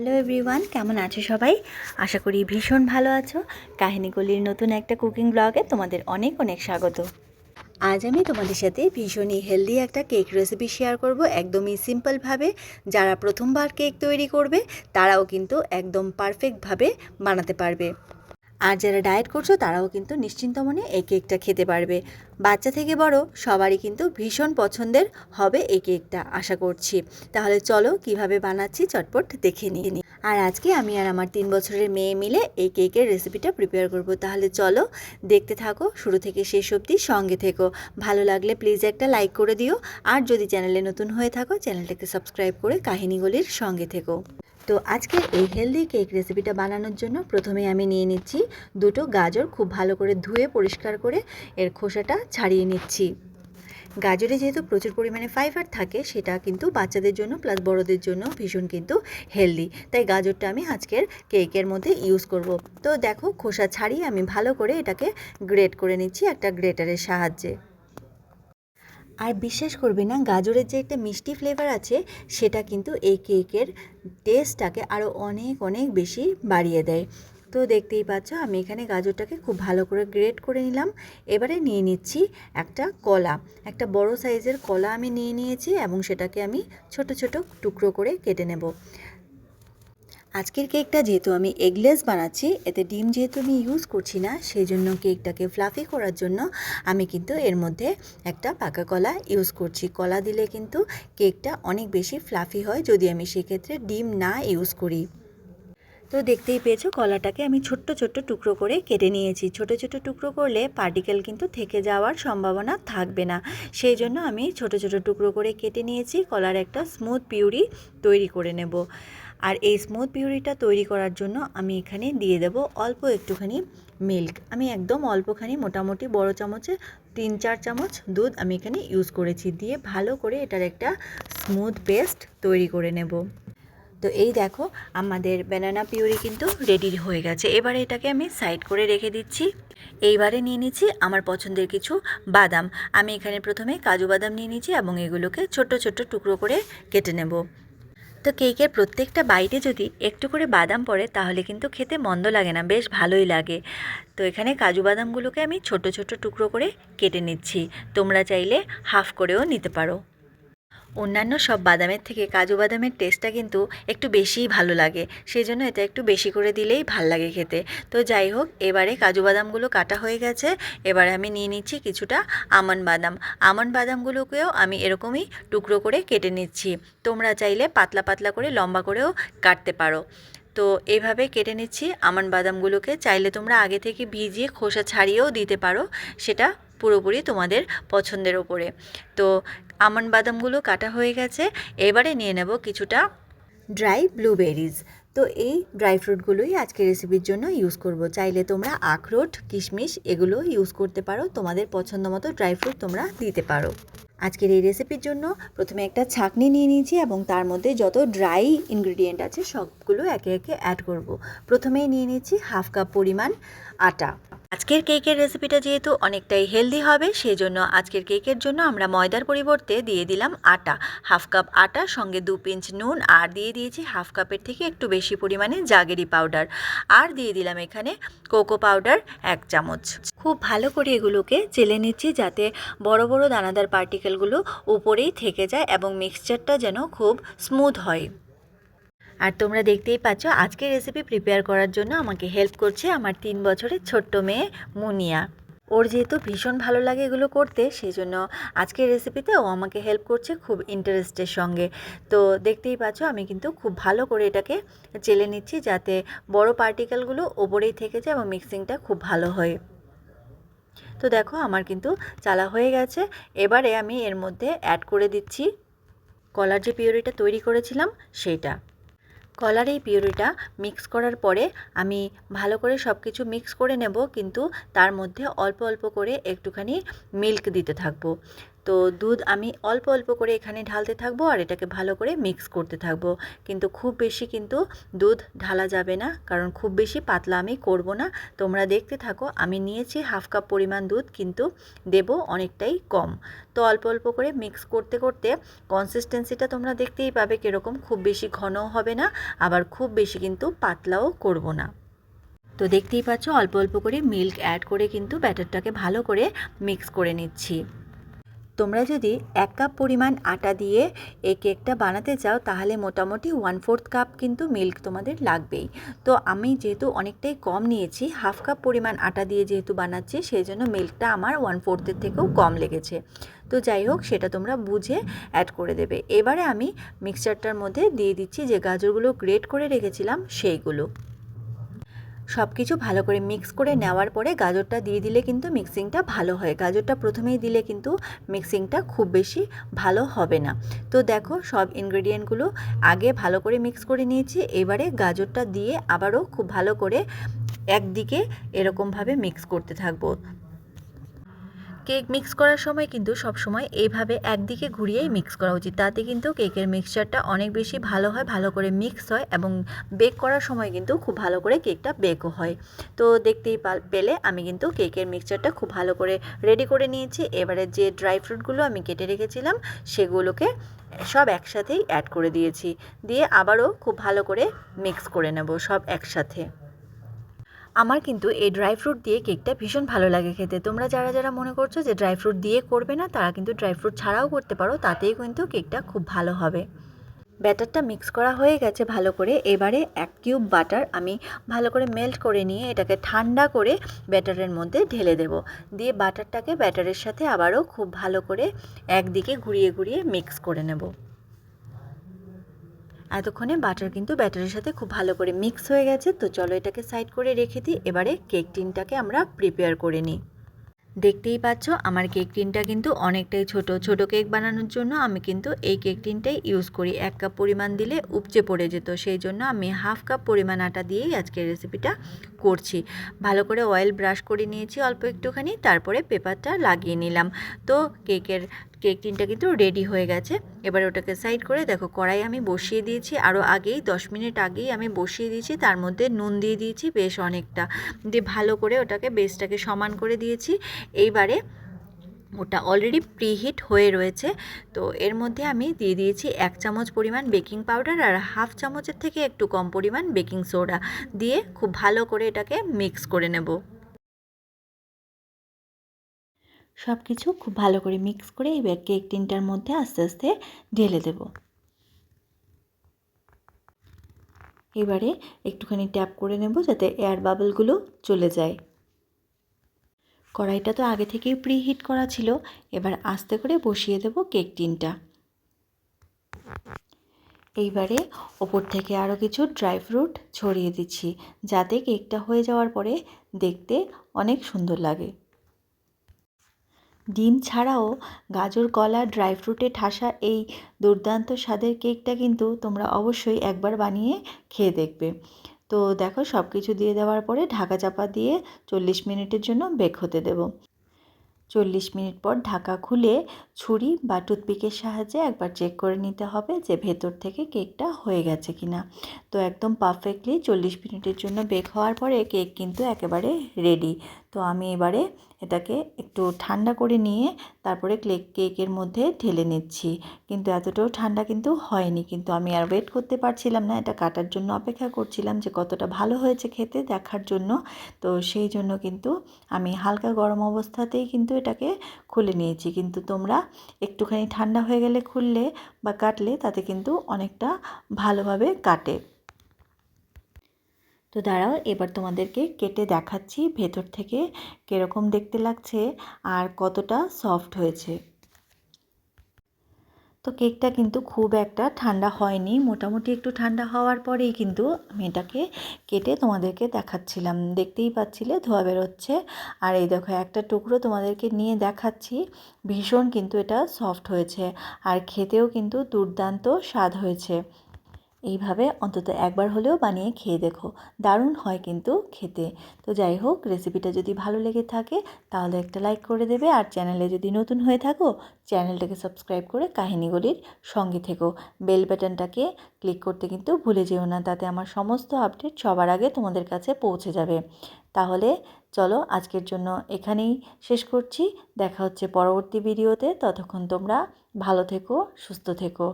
Hello everyone, কেমন আছো সবাই? আশা করি ভীষণ ভালো আছো। কাহিনীগুলির নতুন একটা কুকিং ব্লগে তোমাদের অনেক অনেক স্বাগত। আজ আমি তোমাদের সাথে ভীষণই হেলদি একটা কেক রেসিপি শেয়ার করব, একদমই সিম্পলভাবে। যারা প্রথমবার কেক তৈরি করবে তারাও কিন্তু একদম পারফেক্টভাবে বানাতে পারবে। আর যারা ডায়েট করছো তারাও কিন্তু নিশ্চিন্ত মনে এই কেকটা খেতে পারবে। বাচ্চা থেকে বড় সবারই কিন্তু ভীষণ পছন্দের হবে এই কেকটা, আশা করছি। তাহলে চলো কিভাবে বানাচ্ছি চটপট দেখে নিয়ে নিই। আর আজকে আমি আর আমার 3 বছরের মেয়ে মিলে এই কেকের রেসিপিটা প্রিপেয়ার করব। তাহলে চলো দেখতে থাকো, শুরু থেকে শেষ অবধি সঙ্গে থেকো। ভালো লাগলে প্লিজ একটা লাইক করে দিও, আর যদি চ্যানেলে নতুন হয়ে থাকো চ্যানেলটাকে সাবস্ক্রাইব করে কাহিনীগুলির সঙ্গে থেকো। তো আজকের এই হেলদি কেক রেসিপিটা বানানোর জন্য প্রথমে আমি নিয়ে নিচ্ছি দুটো গাজর। খুব ভালো করে ধুয়ে পরিষ্কার করে এর খোসাটা ছাড়িয়ে নিচ্ছি। গাজরে যেহেতু প্রচুর পরিমাণে ফাইবার থাকে, সেটা কিন্তু বাচ্চাদের জন্য প্লাস বড়দের জন্য ভীষণ কিন্তু হেলদি, তাই গাজরটা আমি আজকের কেকের মধ্যে ইউজ করব। তো দেখো, খোসা ছাড়িয়ে আমি ভালো করে এটাকে গ্রেট করে নিচ্ছি একটা গ্রেটারের সাহায্যে। আর বিশ্বাস করবে না, গাজরের যে একটা মিষ্টি ফ্লেভার আছে সেটা কিন্তু এই কেকের টেস্টটাকে আরও অনেক অনেক বেশি বাড়িয়ে দেয়। তো দেখতেই পাচ্ছ আমি এখানে গাজরটাকে খুব ভালো করে গ্রেট করে নিলাম। এবারে নিয়ে নিচ্ছি একটা কলা, একটা বড় সাইজের কলা আমি নিয়ে নিয়েছি এবং সেটাকে আমি ছোট ছোট টুকরো করে কেটে নেব। আজকের কেকটা যেহেতু আমি এগলেস বানাচ্ছি, এতে ডিম যেহেতু আমি ইউজ করছি না, সেই জন্য কেকটাকে ফ্লাফি করার জন্য আমি কিন্তু এর মধ্যে একটা পাকা কলা ইউজ করছি। কলা দিলে কিন্তু কেকটা অনেক বেশি ফ্লাফি হয় যদি আমি সেক্ষেত্রে ডিম না ইউজ করি। তো দেখতেই পেয়েছো, কলাটাকে আমি ছোট্ট ছোট্ট টুকরো করে কেটে নিয়েছি। ছোট ছোট টুকরো করলে পার্টিকেল কিন্তু থেকে যাওয়ার সম্ভাবনা থাকবে না, সেই জন্য আমি ছোট ছোট টুকরো করে কেটে নিয়েছি। কলার একটা স্মুথ পিউরি তৈরি করে নেব। আর এই স্মুথ পিউরিটা তৈরি করার জন্য আমি এখানে দিয়ে দেব অল্প একটুখানি মিল্ক। আমি একদম অল্পখানি, মোটামুটি বড় চামচে 3-4 চামচ দুধ আমি এখানে ইউজ করেছি। দিয়ে ভালো করে এটার একটা স্মুথ পেস্ট তৈরি করে নেব। তো এই দেখো, আমাদের ব্যানানা পিউরি কিন্তু রেডি হয়ে গেছে। এবারে এটাকে আমি সাইড করে রেখে দিচ্ছি। এইবারে নিয়ে নিচ্ছি আমার পছন্দের কিছু বাদাম। আমি এখানে প্রথমে কাজু বাদাম নিয়ে নিচ্ছি এবং এগুলোকে ছোট ছোট টুকরো করে কেটে নেব। তো কেকের প্রত্যেকটা বাইটে যদি একটু করে বাদাম পড়ে তাহলে কিন্তু খেতে মন্দ লাগে না, বেশ ভালোই লাগে। তো এখানে কাজু বাদামগুলোকে আমি ছোট ছোট টুকরো করে কেটে নিচ্ছি। তোমরা চাইলে হাফ করেও নিতে পারো। অন্যান্য সব বাদামের থেকে কাজু বাদামের টেস্টটা কিন্তু একটু বেশিই ভালো লাগে, সেই জন্য এটা একটু বেশি করে দিলেই ভাল লাগে খেতে। তো যাই হোক, এবারে কাজু বাদামগুলো কাটা হয়ে গেছে। এবারে আমি নিয়ে নিচ্ছি কিছুটা আমন্ড বাদাম। আমন্ড বাদামগুলোকেও আমি এরকমই টুকরো করে কেটে নিচ্ছি। তোমরা চাইলে পাতলা পাতলা করে লম্বা করেও কাটতে পারো। তো এইভাবে কেটে নিচ্ছি আমন্ড বাদামগুলোকে। চাইলে তোমরা আগে থেকে ভিজিয়ে খোসা ছাড়িয়েও দিতে পারো, সেটা পুরোপুরি তোমাদের পছন্দের ওপরে। তো আমন্ড বাদামগুলো কাটা হয়ে গেছে। এবারে নিয়ে নেব কিছুটা ড্রাই ব্লুবেরিজ। তো এই ড্রাই ফ্রুটগুলোই আজকে রেসিপির জন্য ইউজ করব। চাইলে তোমরা আখরোট, কিশমিশ এগুলো ইউজ করতে পারো, তোমাদের পছন্দ মতো ড্রাই ফ্রুট তোমরা দিতে পারো। আজকের এই রেসিপির জন্য প্রথমে একটা ছাঁকনি নিয়ে নিয়েছি এবং তার মধ্যে যত ড্রাই ইনগ্রিডিয়েন্ট আছে সবগুলো একে একে অ্যাড করব। প্রথমেই নিয়ে নিচ্ছি হাফ কাপ পরিমাণ আটা। আজকের কেকের রেসিপিটা যেহেতু অনেকটাই হেলদি হবে, সেই জন্য আজকের কেকের জন্য আমরা ময়দার পরিবর্তে দিয়ে দিলাম আটা। হাফ কাপ আটা, সঙ্গে 2 পিঞ্চ নুন, আর দিয়ে দিয়েছি হাফ কাপের থেকে একটু বেশি পরিমাণে জাগেরি পাউডার, আর দিয়ে দিলাম এখানে কোকো পাউডার 1 চামচ। খুব ভালো করে এগুলোকে চেলে নিচ্ছি যাতে বড় বড় দানাদার পার্টিকেলগুলো উপরেই থেকে যায় এবং মিক্সচারটা যেন খুব স্মুথ হয়। আর তোমরা দেখতেই পাচ্ছ, আজকের রেসিপি প্রিপেয়ার করার জন্য আমাকে হেল্প করছে আমার 3 বছরের ছোট্ট মেয়ে মুনিয়া। ওর যেহেতু ভীষণ ভালো লাগে এগুলো করতে, সেই জন্য আজকের রেসিপিতে ও আমাকে হেল্প করছে খুব ইন্টারেস্টের সঙ্গে। তো দেখতেই পাচ্ছ আমি কিন্তু খুব ভালো করে এটাকে চেলে নিচ্ছি যাতে বড় পার্টিকেলগুলো ওপরেই থেকে যায় এবং মিক্সিংটা খুব ভালো হয়। তো দেখো, আমার কিন্তু চালা হয়ে গেছে। এবারে আমি এর মধ্যে অ্যাড করে দিচ্ছি কলার যে পিউরিটা তৈরি করেছিলাম সেইটা। কলার এই পিউরিটা মিক্স করার পরে আমি ভালো করে সব কিছু মিক্স করে নেব, কিন্তু তার মধ্যে অল্প অল্প করে একটুখানি মিল্ক দিতে থাকবো। তো দুধ আমি অল্প অল্প করে এখানে ঢালতে থাকবো আর এটাকে ভালো করে মিক্স করতে থাকবো। কিন্তু খুব বেশি কিন্তু দুধ ঢালা যাবে না, কারণ খুব বেশি পাতলা আমি করব না। তোমরা দেখতে থাকো, আমি নিয়েছি হাফ কাপ পরিমাণ দুধ, কিন্তু দেব অনেকটাই কম। তো অল্প অল্প করে মিক্স করতে করতে কনসিস্টেন্সিটা তোমরা দেখতেই পাবে কীরকম, খুব বেশি ঘনও হবে না, আবার খুব বেশি কিন্তু পাতলাও করব না। তো দেখতেই পাচ্ছ অল্প অল্প করে মিল্ক অ্যাড করে কিন্তু ব্যাটারটাকে ভালো করে মিক্স করে নিচ্ছি। তোমরা যদি 1 কাপ পরিমাণ আটা দিয়ে এই কেকটা বানাতে চাও তাহলে মোটামুটি 1/4 কাপ কিন্তু মিল্ক তোমাদের লাগবেই। তো আমি যেহেতু অনেকটাই কম নিয়েছি, হাফ কাপ পরিমাণ আটা দিয়ে যেহেতু বানাচ্ছি, সেই জন্য মিল্কটা আমার 1/4 থেকেও কম লেগেছে। তো যাই হোক, সেটা তোমরা বুঝে অ্যাড করে দেবে। এবারে আমি মিক্সচারটার মধ্যে দিয়ে দিচ্ছি যে গাজরগুলো গ্রেট করে রেখেছিলাম সেইগুলো। সব কিছু ভালো করে মিক্স করে নেওয়ার পরে গাজরটা দিয়ে দিলে কিন্তু মিক্সিংটা ভালো হয়। গাজরটা প্রথমেই দিলে কিন্তু মিক্সিংটা খুব বেশি ভালো হবে না। তো দেখো, সব ইনগ্রেডিয়েন্টগুলো আগে ভালো করে মিক্স করে নিয়েছি। এবারে গাজরটা দিয়ে আবারও খুব ভালো করে একদিকে এরকমভাবে মিক্স করতে থাকবো। কেক মিক্স করার সময় কিন্তু সব সময় এইভাবে একদিকে ঘুরিয়েই মিক্স করা উচিত, তাতে কিন্তু কেকের মিক্সচারটা অনেক বেশি ভালো হয়, ভালো করে মিক্স হয় এবং বেক করার সময় কিন্তু খুব ভালো করে কেকটা বেকও হয়। তো দেখতেই পেলে আমি কিন্তু কেকের মিক্সচারটা খুব ভালো করে রেডি করে নিয়েছি। এবারে যে ড্রাই ফ্রুটগুলো আমি কেটে রেখেছিলাম সেগুলোকে সব একসাথেই অ্যাড করে দিয়েছি, দিয়ে আবারও খুব ভালো করে মিক্স করে নেব সব একসাথে। আমার কিন্তু এই ড্রাই ফ্রুট দিয়ে কেকটা ভীষণ ভালো লাগে খেতে। তোমরা যারা যারা মনে করছো যে ড্রাই ফ্রুট দিয়ে করবে না, তারা কিন্তু ড্রাই ফ্রুট ছাড়াও করতে পারো, তাতেই কিন্তু কেকটা খুব ভালো হবে। ব্যাটারটা মিক্স করা হয়ে গেছে ভালো করে। এবারে 1 কিউব বাটার আমি ভালো করে মেল্ট করে নিয়ে এটাকে ঠান্ডা করে ব্যাটারের মধ্যে ঢেলে দেব। দিয়ে বাটারটাকে ব্যাটারের সাথে আবারও খুব ভালো করে একদিকে ঘুরিয়ে ঘুরিয়ে মিক্স করে নেব। এতক্ষণে বাটার কিন্তু ব্যাটারের সাথে খুব ভালো করে মিক্স হয়ে গেছে। তো চলো এটাকে সাইড করে রেখে দিই। এবারে কেক টিনটাকে আমরা প্রিপেয়ার করে নিই। দেখতেই পাচ্ছ আমার কেক টিনটা কিন্তু অনেকটাই ছোট। ছোট কেক বানানোর জন্য আমি কিন্তু এই কেক টিনটাই ইউজ করি। 1 কাপ পরিমাণ দিলে উপচে পড়ে যেত, সেই জন্য আমি হাফ কাপ পরিমাণ আটা দিয়েই আজকের রেসিপিটা করছি। ভালো করে অয়েল ব্রাশ করে নিয়েছি অল্প একটুখানি, তারপরে পেপারটা লাগিয়ে নিলাম। তো কেক টিনটা কিন্তু রেডি হয়ে গেছে। এবার ওটাকে সাইড করে দেখো, কড়াই আমি বসিয়ে দিয়েছি আরও আগেই, 10 মিনিট আগেই আমি বসিয়ে দিয়েছি। তার মধ্যে নুন দিয়ে দিয়েছি বেশ অনেকটা, দিয়ে ভালো করে ওটাকে বেসটাকে সমান করে দিয়েছি। এইবারে ওটা অলরেডি প্রিহিট হয়ে রয়েছে। তো এর মধ্যে আমি দিয়ে দিয়েছি 1 চামচ পরিমাণ বেকিং পাউডার আর হাফ চামচের থেকে একটু কম পরিমাণ বেকিং সোডা দিয়ে খুব ভালো করে এটাকে মিক্স করে নেব। সব কিছু খুব ভালো করে মিক্স করে এবার কেক টিনটার মধ্যে আস্তে আস্তে ঢেলে দেব। এবারে একটুখানি ট্যাপ করে নেব যাতে এয়ার বাবলগুলো চলে যায়। কড়াইটা তো আগে থেকেই প্রিহিট করা ছিল। এবার আস্তে করে বসিয়ে দেব কেক টিনটা। এইবারে ওপর থেকে আরও কিছু ড্রাই ফ্রুট ছড়িয়ে দিচ্ছি, যাতে কেকটা হয়ে যাওয়ার পরে দেখতে অনেক সুন্দর লাগে। ডিম ছাড়াও গাজর, কলা, ড্রাই ফ্রুটে ঠাসা এই দুর্দান্ত স্বাদের কেকটা কিন্তু তোমরা অবশ্যই একবার বানিয়ে খেয়ে দেখবে। তো দেখো, সব কিছু দিয়ে দেওয়ার পরে ঢাকা চাপা দিয়ে 40 মিনিটের জন্য বেক হতে দেব। 40 মিনিট পর ঢাকা খুলে ছুরি বা টুথপিকের সাহায্যে একবার চেক করে নিতে হবে যে ভেতর থেকে কেকটা হয়ে গেছে কিনা। তো একদম পারফেক্টলি 40 মিনিটের জন্য বেক হওয়ার পরে কেক কিন্তু একেবারে রেডি। তো আমি এবারে এটাকে একটু ঠান্ডা করে নিয়ে তারপরে কেকের মধ্যে ঢেলে নিচ্ছি। কিন্তু এতটাও ঠান্ডা কিন্তু হয়নি, কিন্তু আমি আর ওয়েট করতে পারছিলাম না, এটা কাটার জন্য অপেক্ষা করছিলাম যে কতটা ভালো হয়েছে খেতে দেখার জন্য। তো সেই জন্য কিন্তু আমি হালকা গরম অবস্থাতেই কিন্তু এটাকে খুলে নিয়েছি। কিন্তু তোমরা একটুখানি ঠান্ডা হয়ে গেলে খুললে বা কাটলে তাতে কিন্তু অনেকটা ভালোভাবে কাটে। তো দাঁড়াও, এবার তোমাদেরকে কেটে দেখাচ্ছি ভেতর থেকে কীরকম দেখতে লাগছে আর কতটা সফট হয়েছে। তো কেকটা কিন্তু খুব একটা ঠান্ডা হয়নি, মোটামুটি একটু ঠান্ডা হওয়ার পরেই কিন্তু আমি এটাকে কেটে তোমাদেরকে দেখাচ্ছিলাম। দেখতেই পাচ্ছিলে ধোয়া বেরোচ্ছে। আর এই দেখো, একটা টুকরো তোমাদেরকে নিয়ে দেখাচ্ছি, ভীষণ কিন্তু এটা সফট হয়েছে আর খেতেও কিন্তু দুর্দান্ত স্বাদ হয়েছে। এইভাবে অন্তত একবার হলেও বানিয়ে খেয়ে দেখো, দারুণ হয় কিন্তু খেতে। তো যাই হোক, রেসিপিটা যদি ভালো লেগে থাকে তাহলে একটা লাইক করে দেবে, আর চ্যানেলে যদি নতুন হয়ে থাকো চ্যানেলটাকে সাবস্ক্রাইব করে কাহিনীগুলির সঙ্গে থেকো। বেল বাটনটাকে ক্লিক করতে কিন্তু ভুলে যেও না, তাতে আমার সমস্ত আপডেট সবার আগে তোমাদের কাছে পৌঁছে যাবে। তাহলে চলো আজকের জন্য এখানেই শেষ করছি, দেখা হচ্ছে পরবর্তী ভিডিওতে। ততক্ষণ তোমরা ভালো থেকো, সুস্থ থেকো।